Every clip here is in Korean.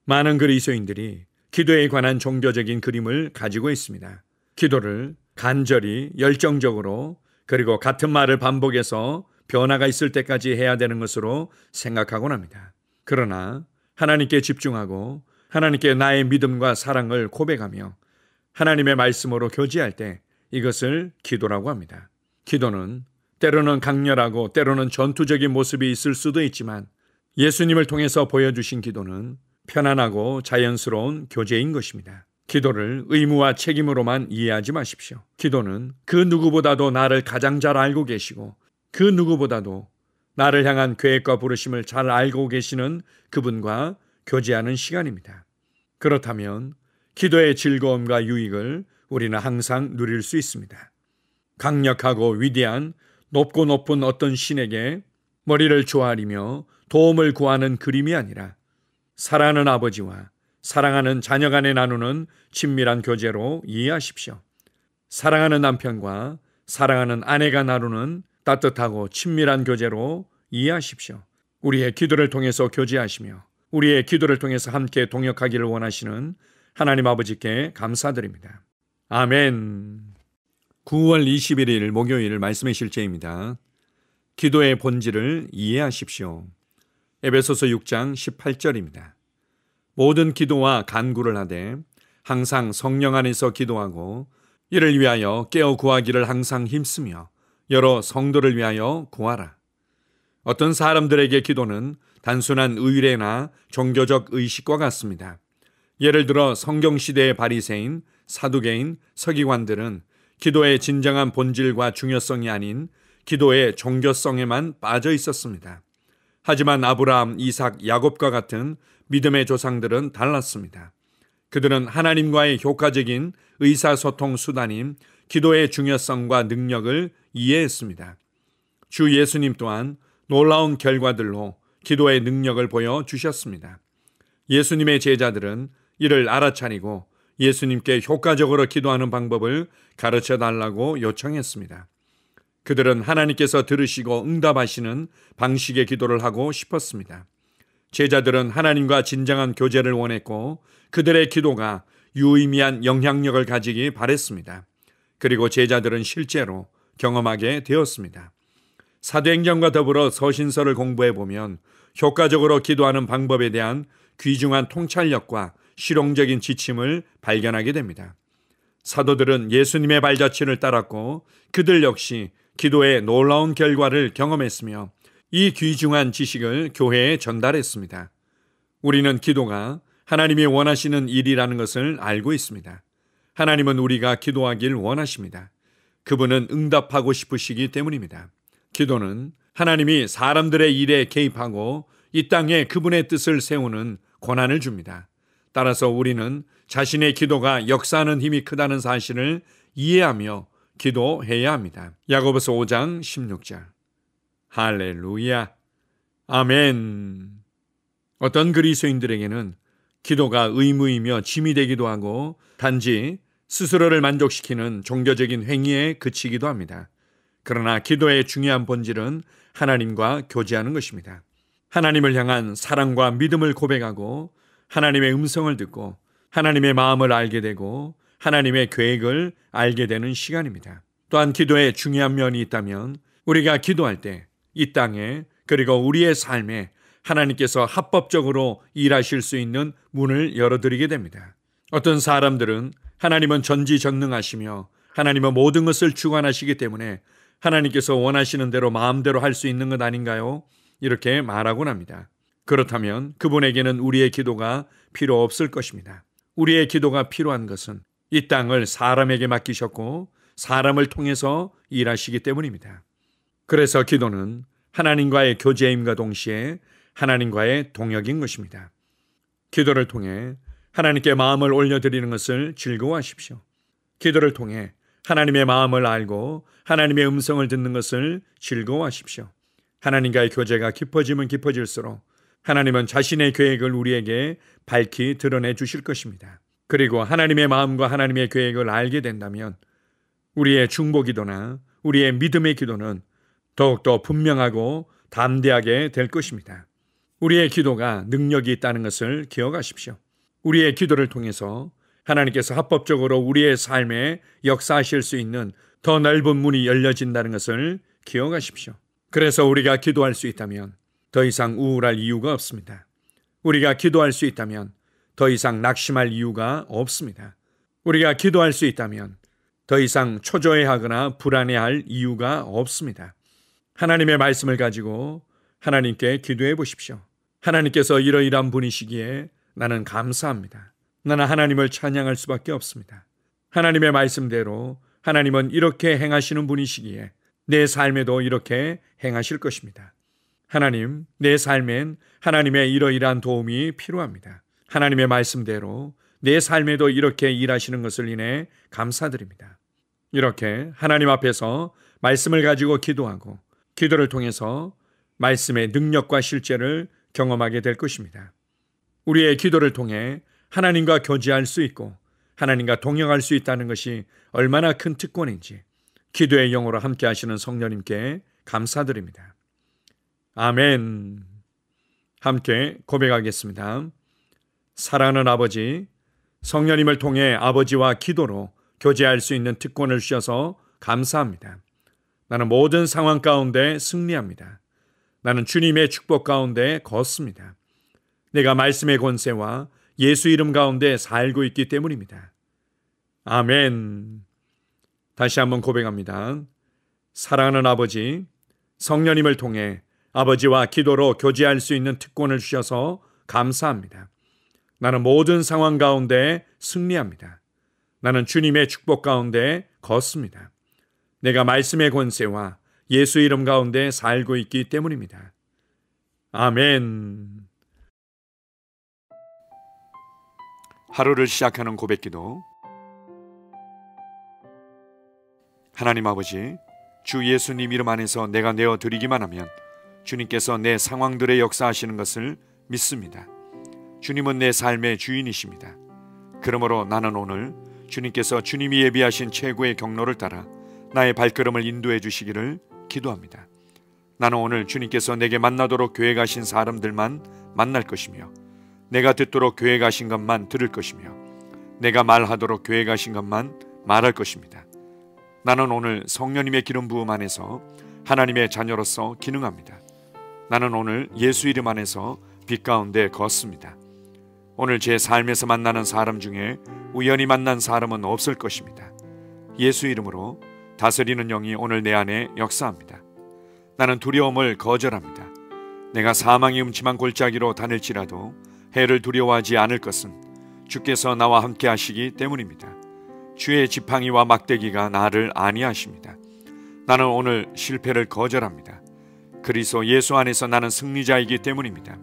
많은 그리스도인들이 기도에 관한 종교적인 그림을 가지고 있습니다. 기도를 간절히 열정적으로 그리고 같은 말을 반복해서 변화가 있을 때까지 해야 되는 것으로 생각하곤 합니다. 그러나 하나님께 집중하고 하나님께 나의 믿음과 사랑을 고백하며 하나님의 말씀으로 교제할 때 이것을 기도라고 합니다. 기도는 때로는 강렬하고 때로는 전투적인 모습이 있을 수도 있지만 예수님을 통해서 보여주신 기도는 편안하고 자연스러운 교제인 것입니다. 기도를 의무와 책임으로만 이해하지 마십시오. 기도는 그 누구보다도 나를 가장 잘 알고 계시고 그 누구보다도 나를 향한 계획과 부르심을 잘 알고 계시는 그분과 교제하는 시간입니다. 그렇다면 기도의 즐거움과 유익을 우리는 항상 누릴 수 있습니다. 강력하고 위대한 높고 높은 어떤 신에게 머리를 조아리며 도움을 구하는 그림이 아니라 사랑하는 아버지와 사랑하는 자녀 간에 나누는 친밀한 교제로 이해하십시오. 사랑하는 남편과 사랑하는 아내가 나누는 따뜻하고 친밀한 교제로 이해하십시오. 우리의 기도를 통해서 교제하시며 우리의 기도를 통해서 함께 동역하기를 원하시는 하나님 아버지께 감사드립니다. 아멘. 9월 21일 목요일 말씀의 실제입니다. 기도의 본질을 이해하십시오. 에베소서 6장 18절입니다. 모든 기도와 간구를 하되 항상 성령 안에서 기도하고 이를 위하여 깨어 구하기를 항상 힘쓰며 여러 성도를 위하여 구하라. 어떤 사람들에게 기도는 단순한 의례나 종교적 의식과 같습니다. 예를 들어 성경시대의 바리새인, 사두개인, 서기관들은 기도의 진정한 본질과 중요성이 아닌 기도의 종교성에만 빠져 있었습니다. 하지만 아브라함, 이삭, 야곱과 같은 믿음의 조상들은 달랐습니다. 그들은 하나님과의 효과적인 의사소통 수단인 기도의 중요성과 능력을 이해했습니다. 주 예수님 또한 놀라운 결과들로 기도의 능력을 보여주셨습니다. 예수님의 제자들은 이를 알아차리고 예수님께 효과적으로 기도하는 방법을 가르쳐 달라고 요청했습니다. 그들은 하나님께서 들으시고 응답하시는 방식의 기도를 하고 싶었습니다. 제자들은 하나님과 진정한 교제를 원했고 그들의 기도가 유의미한 영향력을 가지기 바랬습니다. 그리고 제자들은 실제로 경험하게 되었습니다. 사도행전과 더불어 서신서를 공부해 보면 효과적으로 기도하는 방법에 대한 귀중한 통찰력과 실용적인 지침을 발견하게 됩니다. 사도들은 예수님의 발자취를 따랐고 그들 역시 기도의 놀라운 결과를 경험했으며 이 귀중한 지식을 교회에 전달했습니다. 우리는 기도가 하나님이 원하시는 일이라는 것을 알고 있습니다. 하나님은 우리가 기도하길 원하십니다. 그분은 응답하고 싶으시기 때문입니다. 기도는 하나님이 사람들의 일에 개입하고 이 땅에 그분의 뜻을 세우는 권한을 줍니다. 따라서 우리는 자신의 기도가 역사하는 힘이 크다는 사실을 이해하며 기도해야 합니다. 야고보서 5장 16절. 할렐루야. 아멘. 어떤 그리스도인들에게는 기도가 의무이며 짐이 되기도 하고 단지 스스로를 만족시키는 종교적인 행위에 그치기도 합니다. 그러나 기도의 중요한 본질은 하나님과 교제하는 것입니다. 하나님을 향한 사랑과 믿음을 고백하고 하나님의 음성을 듣고 하나님의 마음을 알게 되고 하나님의 계획을 알게 되는 시간입니다. 또한 기도에 중요한 면이 있다면 우리가 기도할 때 이 땅에 그리고 우리의 삶에 하나님께서 합법적으로 일하실 수 있는 문을 열어드리게 됩니다. 어떤 사람들은 하나님은 전지전능하시며 하나님은 모든 것을 주관하시기 때문에 하나님께서 원하시는 대로 마음대로 할 수 있는 것 아닌가요? 이렇게 말하곤 합니다. 그렇다면 그분에게는 우리의 기도가 필요 없을 것입니다. 우리의 기도가 필요한 것은 이 땅을 사람에게 맡기셨고 사람을 통해서 일하시기 때문입니다. 그래서 기도는 하나님과의 교제임과 동시에 하나님과의 동역인 것입니다. 기도를 통해 하나님께 마음을 올려드리는 것을 즐거워하십시오. 기도를 통해 하나님의 마음을 알고 하나님의 음성을 듣는 것을 즐거워하십시오. 하나님과의 교제가 깊어지면 깊어질수록 하나님은 자신의 계획을 우리에게 밝히 드러내 주실 것입니다. 그리고 하나님의 마음과 하나님의 계획을 알게 된다면 우리의 중보기도나 우리의 믿음의 기도는 더욱더 분명하고 담대하게 될 것입니다. 우리의 기도가 능력이 있다는 것을 기억하십시오. 우리의 기도를 통해서 하나님께서 합법적으로 우리의 삶에 역사하실 수 있는 더 넓은 문이 열려진다는 것을 기억하십시오. 그래서 우리가 기도할 수 있다면 더 이상 우울할 이유가 없습니다. 우리가 기도할 수 있다면 더 이상 낙심할 이유가 없습니다. 우리가 기도할 수 있다면 더 이상 초조해하거나 불안해할 이유가 없습니다. 하나님의 말씀을 가지고 하나님께 기도해 보십시오. 하나님께서 이러이러한 분이시기에 나는 감사합니다. 나는 하나님을 찬양할 수밖에 없습니다. 하나님의 말씀대로 하나님은 이렇게 행하시는 분이시기에 내 삶에도 이렇게 행하실 것입니다. 하나님, 내 삶엔 하나님의 이러이러한 도움이 필요합니다. 하나님의 말씀대로 내 삶에도 이렇게 일하시는 것을 인해 감사드립니다. 이렇게 하나님 앞에서 말씀을 가지고 기도하고 기도를 통해서 말씀의 능력과 실제를 경험하게 될 것입니다. 우리의 기도를 통해 하나님과 교제할 수 있고 하나님과 동행할 수 있다는 것이 얼마나 큰 특권인지 기도의 영으로 함께 하시는 성령님께 감사드립니다. 아멘. 함께 고백하겠습니다. 사랑하는 아버지, 성령님을 통해 아버지와 기도로 교제할 수 있는 특권을 주셔서 감사합니다. 나는 모든 상황 가운데 승리합니다. 나는 주님의 축복 가운데 걷습니다. 내가 말씀의 권세와 예수 이름 가운데 살고 있기 때문입니다. 아멘. 다시 한번 고백합니다. 사랑하는 아버지, 성령님을 통해 아버지와 기도로 교제할 수 있는 특권을 주셔서 감사합니다. 나는 모든 상황 가운데 승리합니다. 나는 주님의 축복 가운데 걷습니다. 내가 말씀의 권세와 예수 이름 가운데 살고 있기 때문입니다. 아멘. 하루를 시작하는 고백기도. 하나님 아버지, 주 예수님 이름 안에서 내가 내어드리기만 하면 주님께서 내 상황들의 역사하시는 것을 믿습니다. 주님은 내 삶의 주인이십니다. 그러므로 나는 오늘 주님께서 주님이 예비하신 최고의 경로를 따라 나의 발걸음을 인도해 주시기를 기도합니다. 나는 오늘 주님께서 내게 만나도록 계획하신 사람들만 만날 것이며 내가 듣도록 계획하신 것만 들을 것이며 내가 말하도록 계획하신 것만 말할 것입니다. 나는 오늘 성령님의 기름 부음 안에서 하나님의 자녀로서 기능합니다. 나는 오늘 예수 이름 안에서 빛 가운데 걷습니다. 오늘 제 삶에서 만나는 사람 중에 우연히 만난 사람은 없을 것입니다. 예수 이름으로 다스리는 영이 오늘 내 안에 역사합니다. 나는 두려움을 거절합니다. 내가 사망의 음침한 골짜기로 다닐지라도 해를 두려워하지 않을 것은 주께서 나와 함께 하시기 때문입니다. 주의 지팡이와 막대기가 나를 안위하십니다. 나는 오늘 실패를 거절합니다. 그리스도 예수 안에서 나는 승리자이기 때문입니다.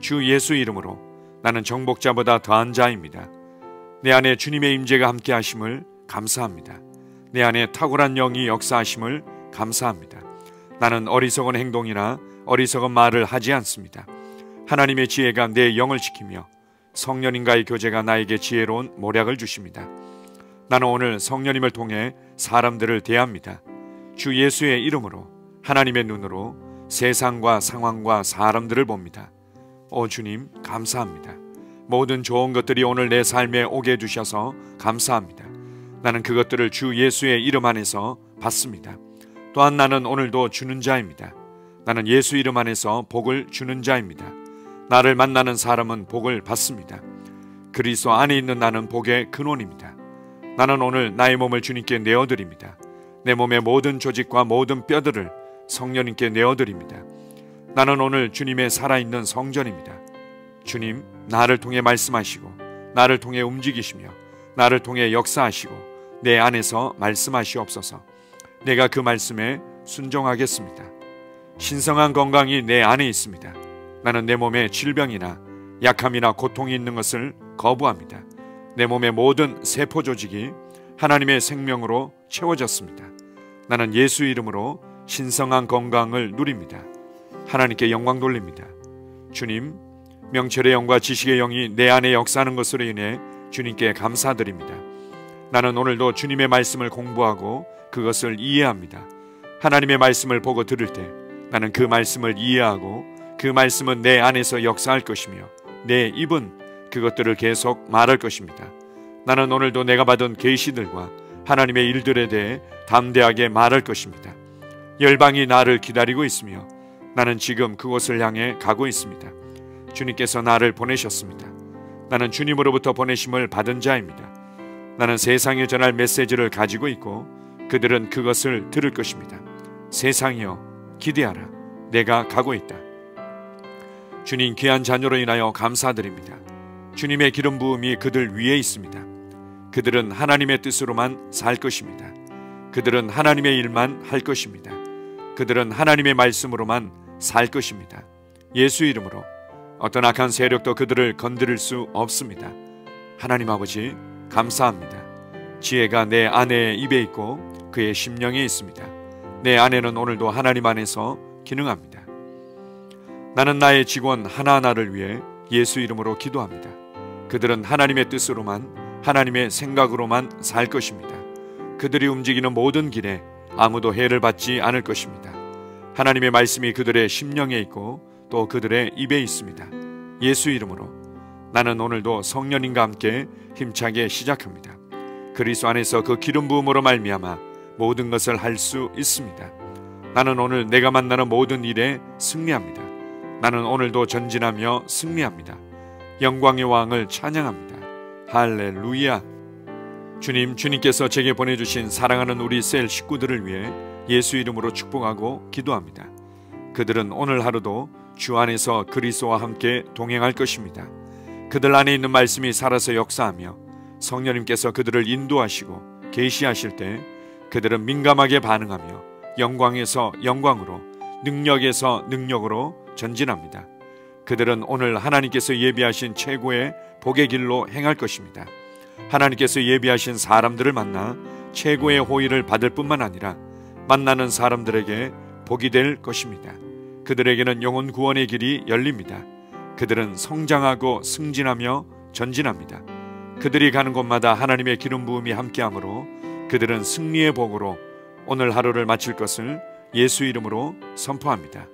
주 예수 이름으로 나는 정복자보다 더한 자입니다. 내 안에 주님의 임재가 함께 하심을 감사합니다. 내 안에 탁월한 영이 역사하심을 감사합니다. 나는 어리석은 행동이나 어리석은 말을 하지 않습니다. 하나님의 지혜가 내 영을 지키며 성령님과의 교제가 나에게 지혜로운 모략을 주십니다. 나는 오늘 성령님을 통해 사람들을 대합니다. 주 예수의 이름으로 하나님의 눈으로 세상과 상황과 사람들을 봅니다. 오 주님, 감사합니다. 모든 좋은 것들이 오늘 내 삶에 오게 해주셔서 감사합니다. 나는 그것들을 주 예수의 이름 안에서 받습니다. 또한 나는 오늘도 주는 자입니다. 나는 예수 이름 안에서 복을 주는 자입니다. 나를 만나는 사람은 복을 받습니다. 그리스도 안에 있는 나는 복의 근원입니다. 나는 오늘 나의 몸을 주님께 내어드립니다. 내 몸의 모든 조직과 모든 뼈들을 성령님께 내어드립니다. 나는 오늘 주님의 살아있는 성전입니다. 주님, 나를 통해 말씀하시고 나를 통해 움직이시며 나를 통해 역사하시고 내 안에서 말씀하시옵소서. 내가 그 말씀에 순종하겠습니다. 신성한 건강이 내 안에 있습니다. 나는 내 몸에 질병이나 약함이나 고통이 있는 것을 거부합니다. 내 몸의 모든 세포 조직이 하나님의 생명으로 채워졌습니다. 나는 예수 이름으로 신성한 건강을 누립니다. 하나님께 영광 돌립니다. 주님, 명철의 영과 지식의 영이 내 안에 역사하는 것으로 인해 주님께 감사드립니다. 나는 오늘도 주님의 말씀을 공부하고 그것을 이해합니다. 하나님의 말씀을 보고 들을 때 나는 그 말씀을 이해하고 그 말씀은 내 안에서 역사할 것이며 내 입은 그것들을 계속 말할 것입니다. 나는 오늘도 내가 받은 계시들과 하나님의 일들에 대해 담대하게 말할 것입니다. 열방이 나를 기다리고 있으며 나는 지금 그곳을 향해 가고 있습니다. 주님께서 나를 보내셨습니다. 나는 주님으로부터 보내심을 받은 자입니다. 나는 세상에 전할 메시지를 가지고 있고 그들은 그것을 들을 것입니다. 세상이여 기대하라. 내가 가고 있다. 주님 귀한 자녀로 인하여 감사드립니다. 주님의 기름 부음이 그들 위에 있습니다. 그들은 하나님의 뜻으로만 살 것입니다. 그들은 하나님의 일만 할 것입니다. 그들은 하나님의 말씀으로만 살 것입니다. 예수 이름으로 어떤 악한 세력도 그들을 건드릴 수 없습니다. 하나님 아버지 감사합니다. 지혜가 내 아내의 입에 있고 그의 심령에 있습니다. 내 아내는 오늘도 하나님 안에서 기능합니다. 나는 나의 직원 하나하나를 위해 예수 이름으로 기도합니다. 그들은 하나님의 뜻으로만 하나님의 생각으로만 살 것입니다. 그들이 움직이는 모든 길에 아무도 해를 받지 않을 것입니다. 하나님의 말씀이 그들의 심령에 있고 또 그들의 입에 있습니다. 예수 이름으로 나는 오늘도 성령님과 함께 힘차게 시작합니다. 그리스도 안에서 그 기름 부음으로 말미암아 모든 것을 할 수 있습니다. 나는 오늘 내가 만나는 모든 일에 승리합니다. 나는 오늘도 전진하며 승리합니다. 영광의 왕을 찬양합니다. 할렐루야. 주님께서 제게 보내주신 사랑하는 우리 셀 식구들을 위해 예수 이름으로 축복하고 기도합니다. 그들은 오늘 하루도 주 안에서 그리스도와 함께 동행할 것입니다. 그들 안에 있는 말씀이 살아서 역사하며 성령님께서 그들을 인도하시고 계시하실 때 그들은 민감하게 반응하며 영광에서 영광으로 능력에서 능력으로 전진합니다. 그들은 오늘 하나님께서 예비하신 최고의 복의 길로 행할 것입니다. 하나님께서 예비하신 사람들을 만나 최고의 호의를 받을 뿐만 아니라 만나는 사람들에게 복이 될 것입니다. 그들에게는 영혼 구원의 길이 열립니다. 그들은 성장하고 승진하며 전진합니다. 그들이 가는 곳마다 하나님의 기름 부음이 함께하므로 그들은 승리의 복으로 오늘 하루를 마칠 것을 예수 이름으로 선포합니다.